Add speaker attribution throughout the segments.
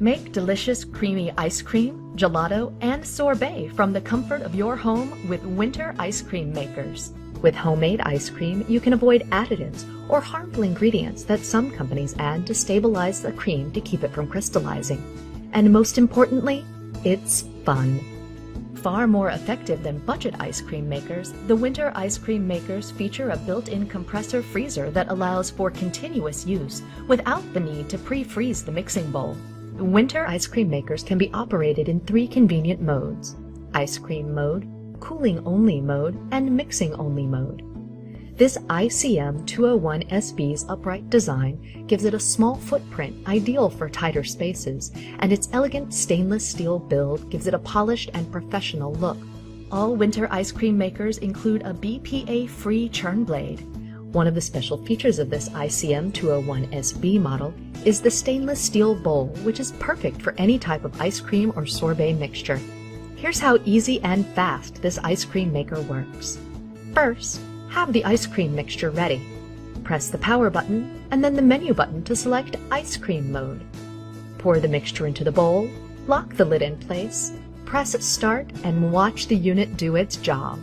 Speaker 1: Make delicious creamy ice cream, gelato, and sorbet from the comfort of your home with winter ice cream makers. With homemade ice cream, you can avoid additives or harmful ingredients that some companies add to stabilize the cream to keep it from crystallizing. And most importantly, it's fun. Far more effective than budget ice cream makers, the winter ice cream makers feature a built-in compressor freezer that allows for continuous use without the need to pre-freeze the mixing bowl. Winter ice cream makers can be operated in 3 convenient modes: ice cream mode, cooling only mode, and mixing only mode. This ICM 201SB's upright design gives it a small footprint ideal for tighter spaces, and its elegant stainless steel build gives it a polished and professional look. All winter ice cream makers include a BPA-free churn blade. One of the special features of this ICM 201SB model is the stainless steel bowl, which is perfect for any type of ice cream or sorbet mixture. Here's how easy and fast this ice cream maker works. First, have the ice cream mixture ready. Press the power button and then the menu button to select ice cream mode. Pour the mixture into the bowl, lock the lid in place, press start, and watch the unit do its job.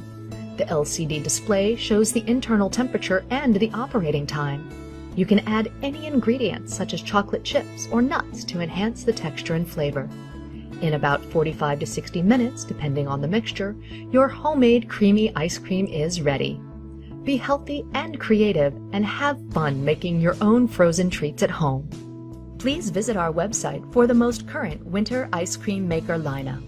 Speaker 1: The LCD display shows the internal temperature and the operating time. You can add any ingredients such as chocolate chips or nuts to enhance the texture and flavor. In about 45 to 60 minutes, depending on the mixture, your homemade creamy ice cream is ready. Be healthy and creative and have fun making your own frozen treats at home. Please visit our website for the most current winter ice cream maker lineup.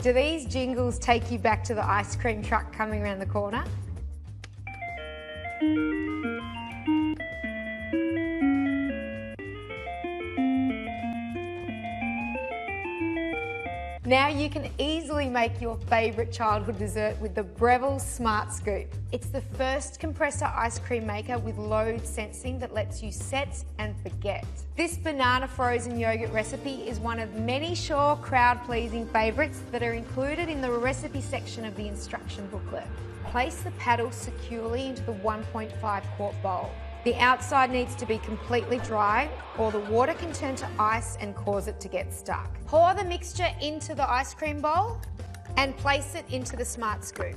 Speaker 2: Do these jingles take you back to the ice cream truck coming around the corner? Now you can easily make your favourite childhood dessert with the Breville Smart Scoop. It's the first compressor ice cream maker with load sensing that lets you set and forget. This banana frozen yogurt recipe is one of many sure crowd-pleasing favourites that are included in the recipe section of the instruction booklet. Place the paddle securely into the 1.5 quart bowl. The outside needs to be completely dry or the water can turn to ice and cause it to get stuck. Pour the mixture into the ice cream bowl and place it into the Smart Scoop.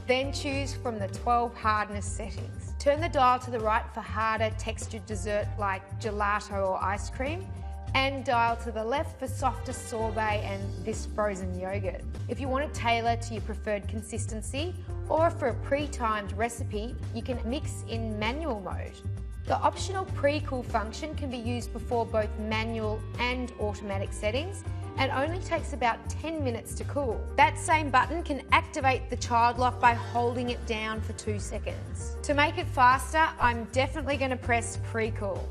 Speaker 2: Then choose from the 12 hardness settings. Turn the dial to the right for harder textured dessert like gelato or ice cream, and dial to the left for softer sorbet and this frozen yogurt. If you want to tailor to your preferred consistency or for a pre-timed recipe, you can mix in manual mode. The optional pre-cool function can be used before both manual and automatic settings and only takes about 10 minutes to cool. That same button can activate the child lock by holding it down for 2 seconds. To make it faster, I'm definitely going to press pre-cool.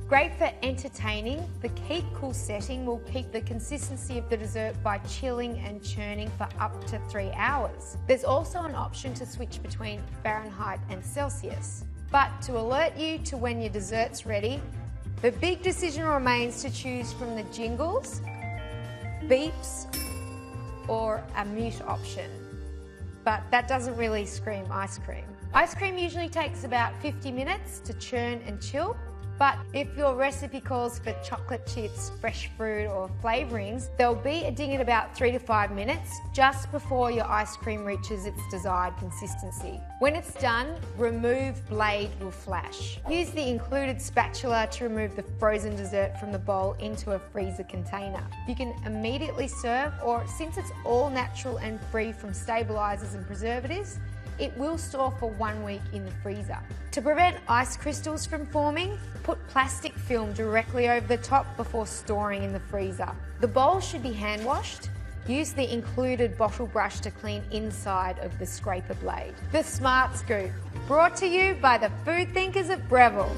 Speaker 2: Great for entertaining, the Keep Cool setting will keep the consistency of the dessert by chilling and churning for up to 3 hours. There's also an option to switch between Fahrenheit and Celsius. But to alert you to when your dessert's ready, the big decision remains to choose from the jingles, beeps, or a mute option. But that doesn't really scream ice cream. Ice cream usually takes about 50 minutes to churn and chill. But if your recipe calls for chocolate chips, fresh fruit or flavourings, there'll be a ding at about 3 to 5 minutes just before your ice cream reaches its desired consistency. When it's done, remove blade will flash. Use the included spatula to remove the frozen dessert from the bowl into a freezer container. You can immediately serve, or since it's all natural and free from stabilisers and preservatives, it will store for 1 week in the freezer. To prevent ice crystals from forming, put plastic film directly over the top before storing in the freezer. The bowl should be hand washed, Use the included bottle brush to clean inside of the scraper blade. The Smart Scoop, brought to you by the food thinkers at Breville.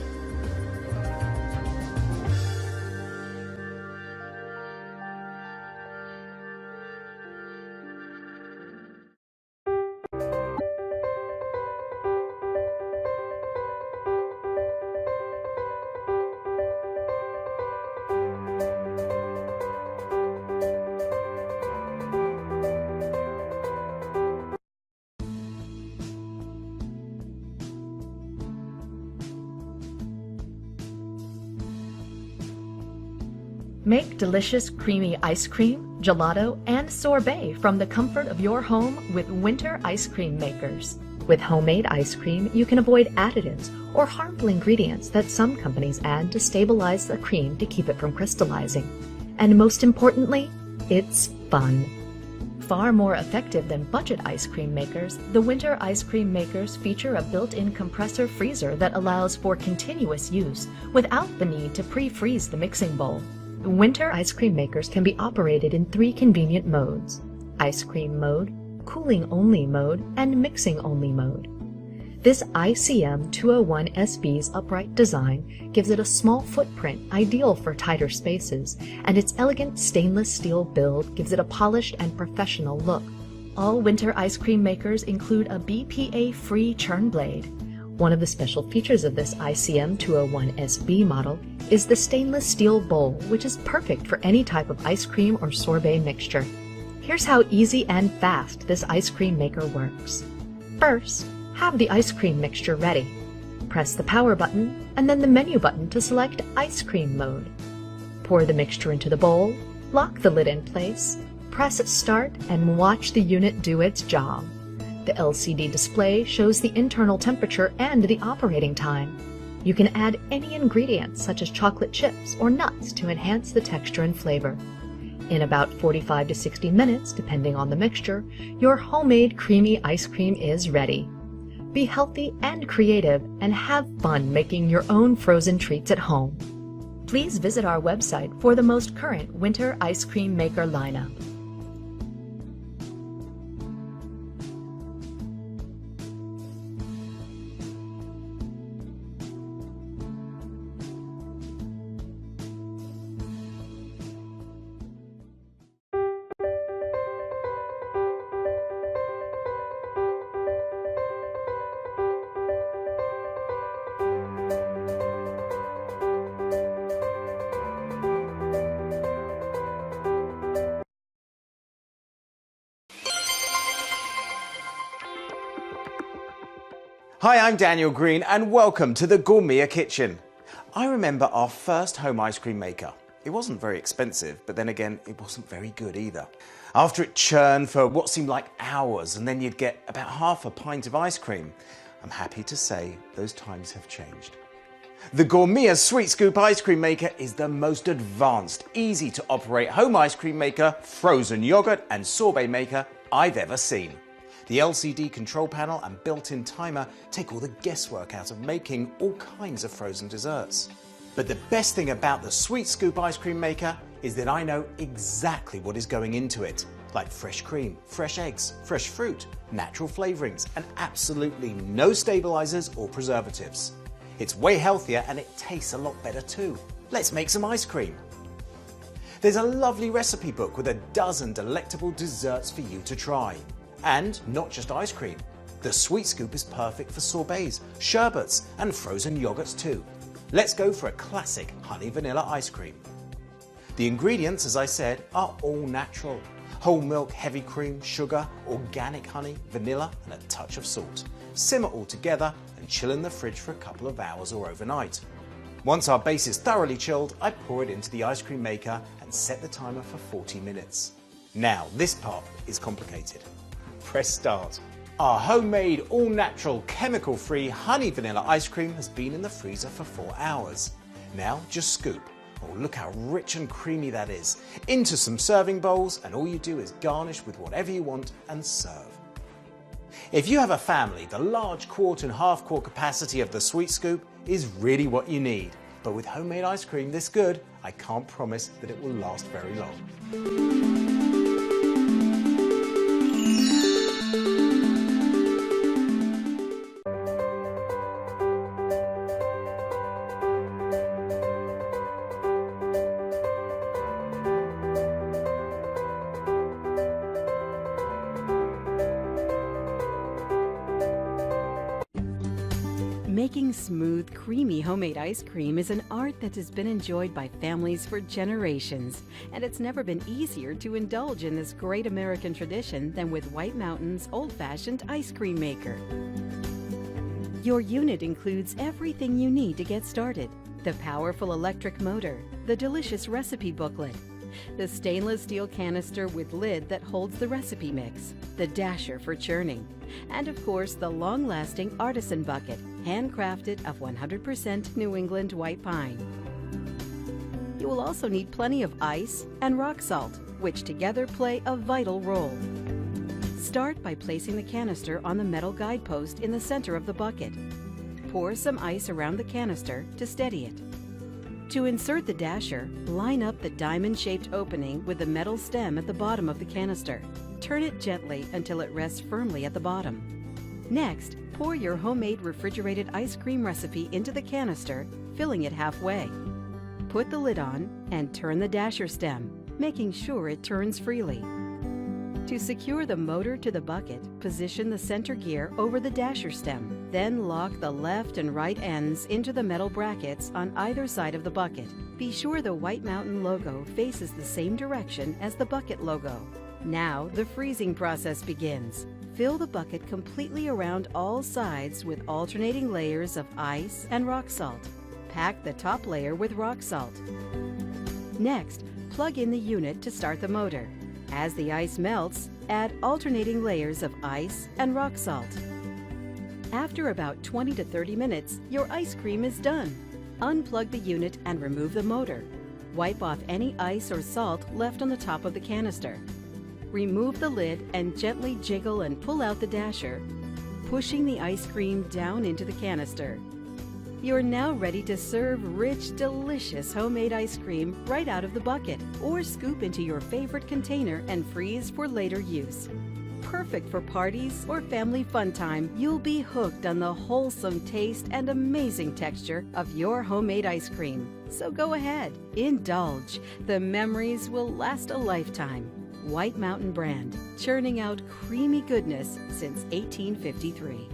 Speaker 1: Make delicious creamy ice cream, gelato, and sorbet from the comfort of your home with winter ice cream makers. With homemade ice cream, you can avoid additives or harmful ingredients that some companies add to stabilize the cream to keep it from crystallizing. And most importantly, it's fun. Far more effective than budget ice cream makers, the winter ice cream makers feature a built-in compressor freezer that allows for continuous use without the need to pre-freeze the mixing bowl. Winter ice cream makers can be operated in 3 convenient modes: ice cream mode, cooling only mode, and mixing only mode. This ICM 201SB's upright design gives it a small footprint ideal for tighter spaces, and its elegant stainless steel build gives it a polished and professional look. All winter ice cream makers include a BPA-free churn blade. One of the special features of this ICM 201SB model is the stainless steel bowl, which is perfect for any type of ice cream or sorbet mixture. Here's how easy and fast this ice cream maker works. First, have the ice cream mixture ready. Press the power button and then the menu button to select ice cream mode. Pour the mixture into the bowl, lock the lid in place, press start, and watch the unit do its job. The LCD display shows the internal temperature and the operating time. You can add any ingredients such as chocolate chips or nuts to enhance the texture and flavor. In about 45 to 60 minutes, depending on the mixture, your homemade creamy ice cream is ready. Be healthy and creative and have fun making your own frozen treats at home. Please visit our website for the most current winter ice cream maker lineup.
Speaker 3: Hi, I'm Daniel Green and welcome to the Gourmet Kitchen. I remember our first home ice cream maker. It wasn't very expensive, but then again, it wasn't very good either. After it churned for what seemed like hours and then you'd get about half a pint of ice cream, I'm happy to say those times have changed. The Gourmet Sweet Scoop ice cream maker is the most advanced, easy to operate home ice cream maker, frozen yogurt and sorbet maker I've ever seen. The LCD control panel and built-in timer take all the guesswork out of making all kinds of frozen desserts. But the best thing about the Sweet Scoop ice cream maker is that I know exactly what is going into it, like fresh cream, fresh eggs, fresh fruit, natural flavorings, and absolutely no stabilizers or preservatives. It's way healthier and it tastes a lot better too. Let's make some ice cream. There's a lovely recipe book with a dozen delectable desserts for you to try. And not just ice cream. The Sweet Scoop is perfect for sorbets, sherbets, and frozen yogurts too. Let's go for a classic honey vanilla ice cream. The ingredients, as I said, are all natural. Whole milk, heavy cream, sugar, organic honey, vanilla, and a touch of salt. Simmer all together and chill in the fridge for a couple of hours or overnight. Once our base is thoroughly chilled, I pour it into the ice cream maker and set the timer for 40 minutes. Now, this part is complicated. Press start. Our homemade, all-natural, chemical-free honey vanilla ice cream has been in the freezer for 4 hours. Now just scoop. Oh, look how rich and creamy that is. Into some serving bowls, and all you do is garnish with whatever you want and serve. If you have a family, the large quart and half quart capacity of the Sweet Scoop is really what you need. But with homemade ice cream this good, I can't promise that it will last very long.
Speaker 4: Making smooth, creamy homemade ice cream is an art that has been enjoyed by families for generations, and it's never been easier to indulge in this great American tradition than with White Mountain's old-fashioned ice cream maker. Your unit includes everything you need to get started: the powerful electric motor, the delicious recipe booklet, the stainless steel canister with lid that holds the recipe mix, the dasher for churning, and of course the long-lasting artisan bucket, handcrafted of 100% New England white pine. You will also need plenty of ice and rock salt, which together play a vital role. Start by placing the canister on the metal guidepost in the center of the bucket. Pour some ice around the canister to steady it. To insert the dasher, line up the diamond-shaped opening with the metal stem at the bottom of the canister. Turn it gently until it rests firmly at the bottom. Next, pour your homemade refrigerated ice cream recipe into the canister, filling it halfway. Put the lid on and turn the dasher stem, making sure it turns freely. To secure the motor to the bucket, position the center gear over the dasher stem. Then lock the left and right ends into the metal brackets on either side of the bucket. Be sure the White Mountain logo faces the same direction as the bucket logo. Now the freezing process begins. Fill the bucket completely around all sides with alternating layers of ice and rock salt. Pack the top layer with rock salt. Next, plug in the unit to start the motor. As the ice melts, add alternating layers of ice and rock salt. After about 20 to 30 minutes, your ice cream is done. Unplug the unit and remove the motor. Wipe off any ice or salt left on the top of the canister. Remove the lid and gently jiggle and pull out the dasher, pushing the ice cream down into the canister. You're now ready to serve rich, delicious homemade ice cream right out of the bucket, or scoop into your favorite container and freeze for later use. Perfect for parties or family fun time, you'll be hooked on the wholesome taste and amazing texture of your homemade ice cream. So go ahead, indulge. The memories will last a lifetime. White Mountain brand, churning out creamy goodness since 1853.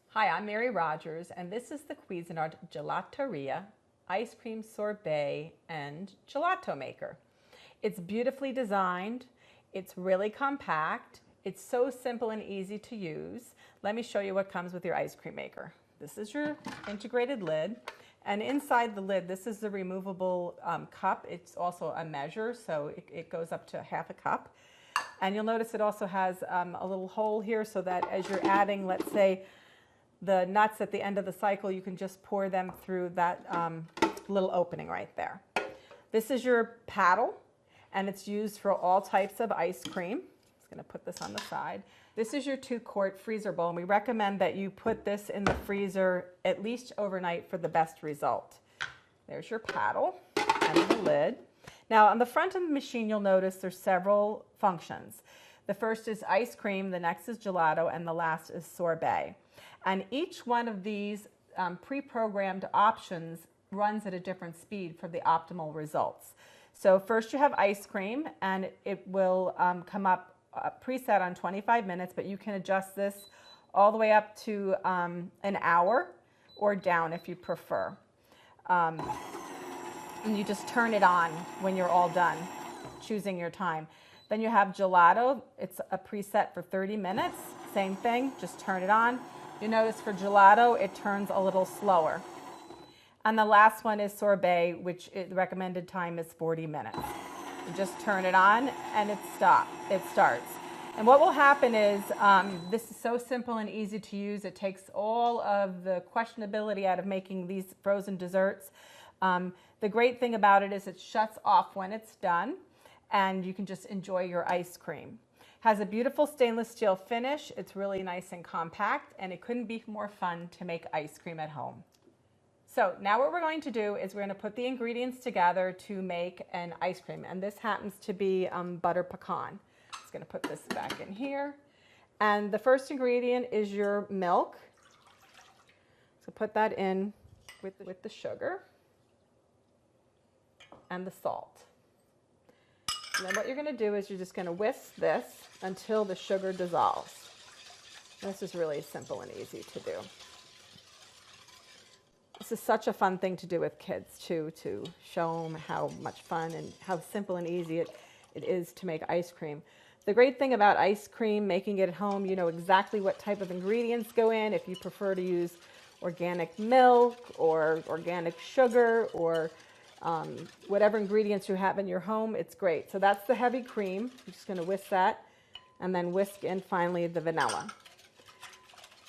Speaker 5: Hi, I'm Mary Rogers, and this is the Cuisinart Gelateria Ice Cream Sorbet and Gelato Maker. It's beautifully designed, it's really compact, it's so simple and easy to use. Let me show you what comes with your ice cream maker. This is your integrated lid, and inside the lid, this is the removable cup. It's also a measure, so it goes up to half a cup. And you'll notice it also has a little hole here so that as you're adding, let's say, the nuts at the end of the cycle, you can just pour them through that little opening right there. This is your paddle, and it's used for all types of ice cream. I'm just going to put this on the side. This is your 2-quart freezer bowl, and we recommend that you put this in the freezer at least overnight for the best result. There's your paddle and the lid. Now on the front of the machine, you'll notice there's several functions. The first is ice cream, the next is gelato, and the last is sorbet. And each one of these pre-programmed options runs at a different speed for the optimal results. So first you have ice cream, and it will come up preset on 25 minutes, but you can adjust this all the way up to an hour or down if you prefer. And you just turn it on when you're all done choosing your time. Then you have gelato. It's a preset for 30 minutes. Same thing, just turn it on. You notice for gelato, it turns a little slower. And the last one is sorbet, which the recommended time is 40 minutes. You just turn it on and it starts. And what will happen is, this is so simple and easy to use. It takes all of the questionability out of making these frozen desserts. The great thing about it is it shuts off when it's done, and you can just enjoy your ice cream. Has a beautiful stainless steel finish. It's really nice and compact, and it couldn't be more fun to make ice cream at home. So now what we're going to do is we're going to put the ingredients together to make an ice cream, and this happens to be butter pecan. I'm just going to put this back in here. And the first ingredient is your milk. So put that in with the sugar and the salt. And then what you're going to do is you're just going to whisk this until the sugar dissolves. And this is really simple and easy to do. This is such a fun thing to do with kids too, to show them how much fun and how simple and easy it is to make ice cream. The great thing about ice cream, making it at home, you know exactly what type of ingredients go in. If you prefer to use organic milk or organic sugar or whatever ingredients you have in your home, it's great. So that's the heavy cream. I'm just going to whisk that and then whisk in finally the vanilla.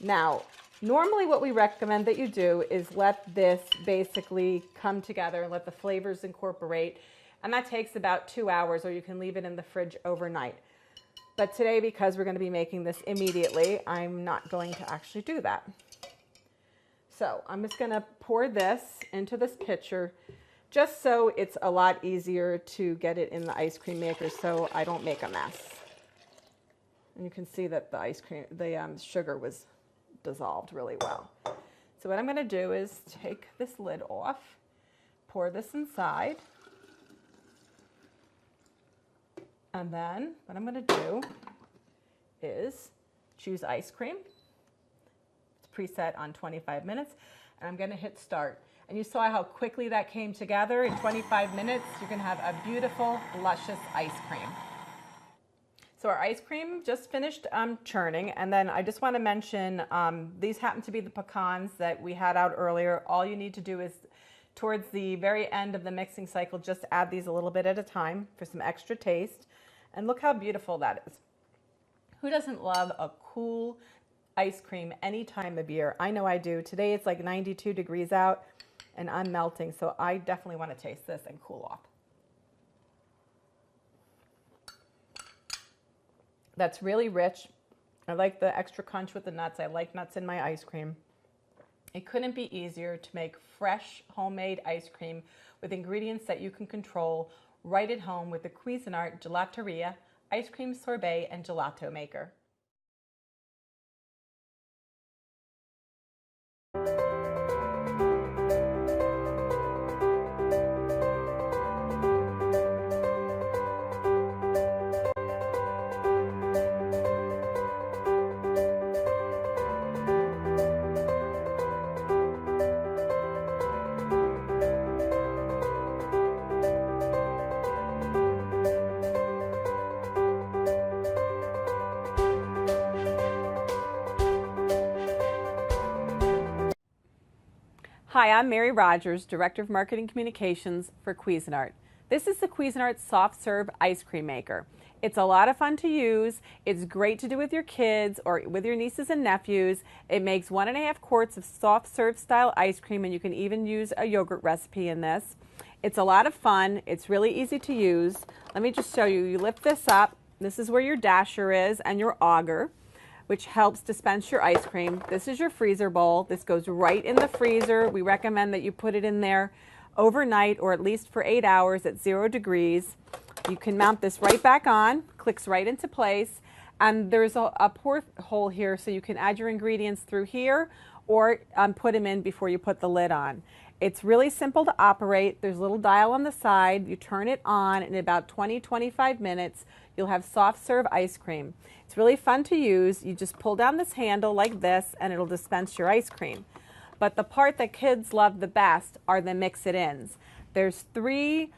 Speaker 5: Now, normally what we recommend that you do is let this basically come together and let the flavors incorporate, and that takes about 2 hours, or you can leave it in the fridge overnight. But today, because we're going to be making this immediately, I'm not going to actually do that. So I'm just going to pour this into this pitcher just so it's a lot easier to get it in the ice cream maker so I don't make a mess. And you can see that the sugar was dissolved really well. So what I'm going to do is take this lid off, pour this inside, and then what I'm going to do is choose ice cream. It's preset on 25 minutes, and I'm going to hit start. And you saw how quickly that came together. In 25 minutes, you're going to have a beautiful, luscious ice cream. So our ice cream just finished churning, and then I just want to mention these happen to be the pecans that we had out earlier. All you need to do is, towards the very end of the mixing cycle, just add these a little bit at a time for some extra taste. And look how beautiful that is. Who doesn't love a cool ice cream any time of year? I know I do. Today it's like 92 degrees out, and I'm melting, so I definitely want to taste this and cool off. That's really rich. I like the extra crunch with the nuts. I like nuts in my ice cream. It couldn't be easier to make fresh homemade ice cream with ingredients that you can control right at home with the Cuisinart Gelateria Ice Cream Sorbet and Gelato Maker. Hi, I'm Mary Rogers, Director of Marketing Communications for Cuisinart. This is the Cuisinart Soft Serve Ice Cream Maker. It's a lot of fun to use. It's great to do with your kids or with your nieces and nephews. It makes 1.5 quarts of soft serve style ice cream, and you can even use a yogurt recipe in this. It's a lot of fun. It's really easy to use. Let me just show you. You lift this up. This is where your dasher is and your auger, which helps dispense your ice cream. This is your freezer bowl. This goes right in the freezer. We recommend that you put it in there overnight or at least for 8 hours at 0 degrees. You can mount this right back on, clicks right into place, and there's a porthole here so you can add your ingredients through here or put them in before you put the lid on. It's really simple to operate. There's a little dial on the side. You turn it on, and in about 20-25 minutes, you'll have soft serve ice cream. It's really fun to use. You just pull down this handle like this, and it'll dispense your ice cream. But the part that kids love the best are the mix-it-ins. There's 3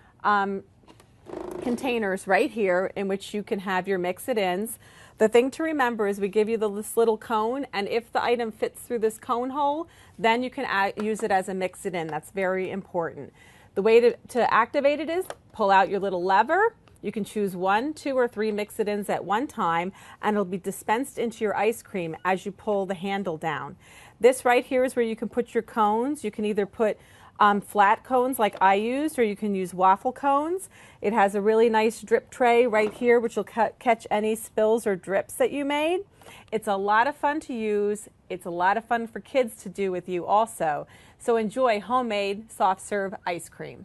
Speaker 5: containers right here in which you can have your mix-it-ins. The thing to remember is we give you this little cone, and if the item fits through this cone hole, then you can use it as a mix-it-in. That's very important. The way to activate it is pull out your little lever. You can choose 1, 2, or 3 mix-it-ins at one time, and it'll be dispensed into your ice cream as you pull the handle down. This right here is where you can put your cones. You can either put flat cones like I used, or you can use waffle cones. It has a really nice drip tray right here, which will catch any spills or drips that you made. It's a lot of fun to use. It's a lot of fun for kids to do with you also. So enjoy homemade soft serve ice cream.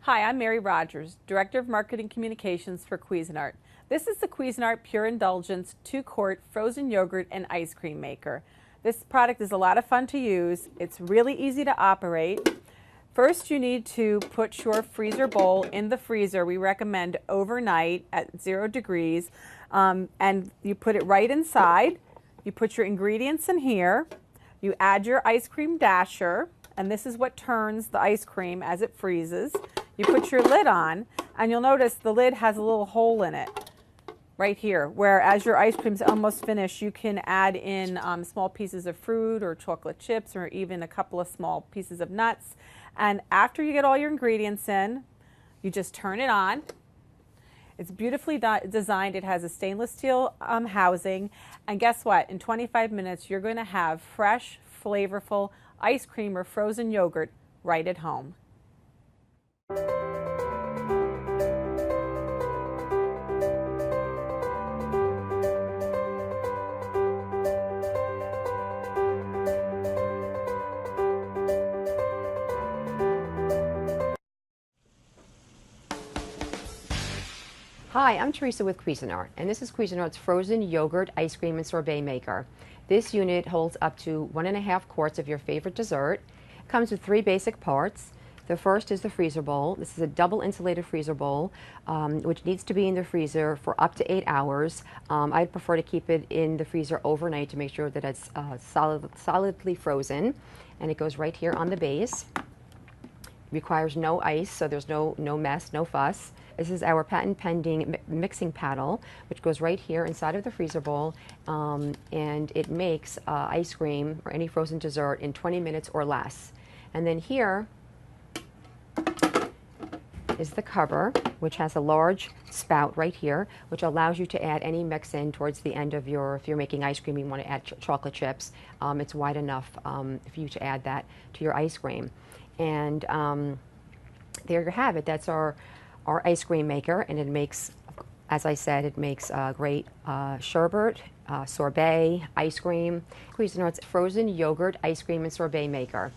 Speaker 5: Hi, I'm Mary Rogers, Director of Marketing Communications for Cuisinart. This is the Cuisinart Pure Indulgence 2-quart frozen yogurt and ice cream maker. This product is a lot of fun to use. It's really easy to operate. First, you need to put your freezer bowl in the freezer. We recommend overnight at 0 degrees, and you put it right inside. You put your ingredients in here. You add your ice cream dasher, and this is what turns the ice cream as it freezes. You put your lid on, and you'll notice the lid has a little hole in it right here, where as your ice cream's almost finished, you can add in small pieces of fruit or chocolate chips or even a couple of small pieces of nuts. And after you get all your ingredients in, you just turn it on. It's beautifully designed. It has a stainless steel housing. And guess what? In 25 minutes, you're going to have fresh, flavorful ice cream or frozen yogurt right at home.
Speaker 6: Hi, I'm Teresa with Cuisinart, and this is Cuisinart's frozen yogurt, ice cream, and sorbet maker. This unit holds up to 1.5 quarts of your favorite dessert. It comes with 3 basic parts. The first is the freezer bowl. This is a double insulated freezer bowl, which needs to be in the freezer for up to 8 hours. I'd prefer to keep it in the freezer overnight to make sure that it's solidly frozen. And it goes right here on the base. It requires no ice, so there's no mess, no fuss. This is our patent pending mixing paddle, which goes right here inside of the freezer bowl, and it makes ice cream or any frozen dessert in 20 minutes or less. And then here is the cover, which has a large spout right here, which allows you to add any mix in towards the end of if you're making ice cream, you want to add chocolate chips. It's wide enough for you to add that to your ice cream. And there you have it. That's our ice cream maker, and it makes, as I said, it makes great sherbet, sorbet, ice cream. Cuisinart's frozen yogurt, ice cream, and sorbet maker.